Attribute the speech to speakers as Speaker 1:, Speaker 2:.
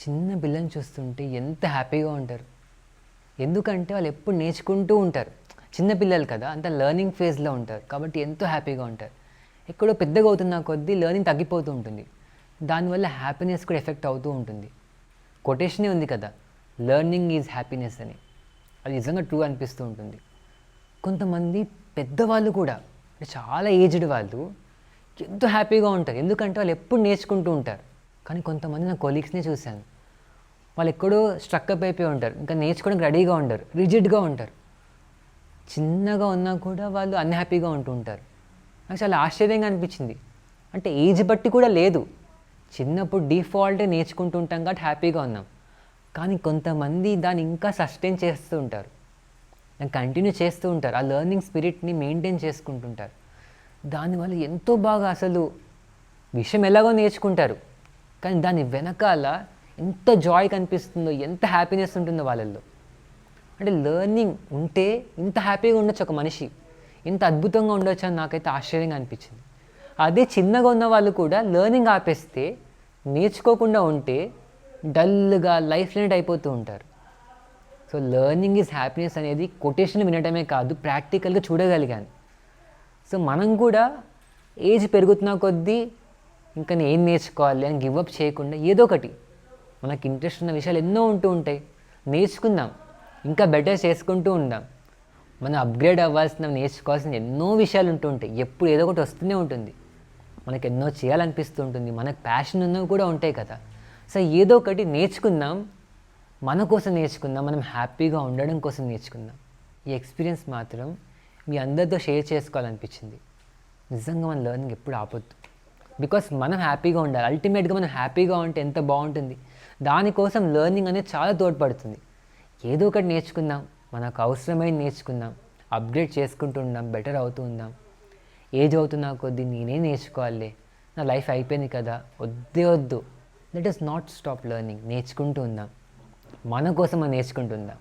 Speaker 1: చిన్న పిల్లల్ని చూస్తుంటే ఎంత హ్యాపీగా ఉంటారు. ఎందుకంటే వాళ్ళు ఎప్పుడు నేర్చుకుంటూ ఉంటారు. చిన్న పిల్లలు కదా, అంత లెర్నింగ్ ఫేజ్లో ఉంటారు కాబట్టి ఎంతో హ్యాపీగా ఉంటారు. ఎక్కడో పెద్దగా అవుతున్న కొద్దీ లెర్నింగ్ తగ్గిపోతూ ఉంటుంది. దానివల్ల హ్యాపీనెస్ కూడా ఎఫెక్ట్ అవుతూ ఉంటుంది. కొటేషనే ఉంది కదా, లెర్నింగ్ ఈజ్ హ్యాపీనెస్ అని. అది నిజంగా ట్రూ అనిపిస్తూ ఉంటుంది. కొంతమంది పెద్దవాళ్ళు కూడా, అంటే చాలా ఏజ్డ్ వాళ్ళు ఎంతో హ్యాపీగా ఉంటారు. ఎందుకంటే వాళ్ళు ఎప్పుడు నేర్చుకుంటూ ఉంటారు. కానీ కొంతమంది నా కొలీగ్స్ని చూశాను, వాళ్ళు ఎక్కడో స్ట్రక్అప్ అయిపోయి ఉంటారు, ఇంకా నేర్చుకోవడానికి రెడీగా ఉండరు, రిజిడ్గా ఉంటారు. చిన్నగా ఉన్నా కూడా వాళ్ళు అన్హ్యాపీగా ఉంటూ ఉంటారు. నాకు చాలా ఆశ్చర్యంగా అనిపించింది. అంటే ఏజ్ బట్టి కూడా లేదు. చిన్నప్పుడు డిఫాల్ట్గా నేర్చుకుంటూ ఉంటాం కాబట్టి హ్యాపీగా ఉన్నాం. కానీ కొంతమంది దాన్ని ఇంకా సస్టైన్ చేస్తూ ఉంటారు, దాన్ని కంటిన్యూ చేస్తూ ఉంటారు, ఆ లెర్నింగ్ స్పిరిట్ని మెయింటైన్ చేసుకుంటుంటారు. దానివల్ల ఎంతో బాగా అసలు విషయం ఎలాగో నేర్చుకుంటారు, కానీ దాని వెనకాల ఎంత జాయ్ కనిపిస్తుందో, ఎంత హ్యాపీనెస్ ఉంటుందో వాళ్ళల్లో. అంటే లెర్నింగ్ ఉంటే ఇంత హ్యాపీగా ఉండొచ్చు ఒక మనిషి, ఇంత అద్భుతంగా ఉండొచ్చు అని నాకైతే ఆశ్చర్యంగా అనిపించింది. అదే చిన్నగా ఉన్న వాళ్ళు కూడా లెర్నింగ్ ఆపేస్తే, నేర్చుకోకుండా ఉంటే డల్గా లైఫ్ లీడ్ అయిపోతూ ఉంటారు. సో లెర్నింగ్ ఈజ్ హ్యాపీనెస్ అనేది కొటేషన్ వినటమే కాదు, ప్రాక్టికల్గా చూడగలిగాను. సో మనం కూడా ఏజ్ పెరుగుతున్న కొద్దీ ఇంకా నేను ఏం నేర్చుకోవాలి అని గివప్ చేయకుండా ఏదో ఒకటి, మనకి ఇంట్రెస్ట్ ఉన్న విషయాలు ఎన్నో ఉంటూ ఉంటాయి, నేర్చుకుందాం, ఇంకా బెటర్ చేసుకుంటూ ఉందాం. మనం అప్గ్రేడ్ అవ్వాల్సిన, నేర్చుకోవాల్సిన ఎన్నో విషయాలు ఉంటూ ఉంటాయి. ఎప్పుడు ఏదో ఒకటి వస్తూనే ఉంటుంది, మనకు ఎన్నో చేయాలనిపిస్తూ ఉంటుంది, మనకు ప్యాషన్ ఉన్నవి కూడా ఉంటాయి కదా. సో ఏదో ఒకటి నేర్చుకుందాం, మన కోసం నేర్చుకుందాం, మనం హ్యాపీగా ఉండడం కోసం నేర్చుకుందాం. ఈ ఎక్స్పీరియన్స్ మాత్రం మీ అందరితో షేర్ చేసుకోవాలనిపించింది. నిజంగా మన లెర్నింగ్ ఎప్పుడు ఆపొద్దు, బికాస్ మనం హ్యాపీగా ఉండాలి. అల్టిమేట్గా మనం హ్యాపీగా ఉంటే ఎంత బాగుంటుంది. దానికోసం లెర్నింగ్ అనేది చాలా తోడ్పడుతుంది. ఏదో ఒకటి నేర్చుకుందాం, మనకు అవసరమైన నేర్చుకుందాం, అప్గ్రేడ్ చేసుకుంటూ ఉందాం, బెటర్ అవుతూ ఉందాం. ఏజ్ అవుతున్నా కొద్దీ నేనే నేర్చుకోవాలి, నా లైఫ్ అయిపోయింది కదా, వద్దు. Let us not stop learning. నేర్చుకుంటూ ఉందాం, మన కోసం మనం నేర్చుకుంటూ ఉందాం.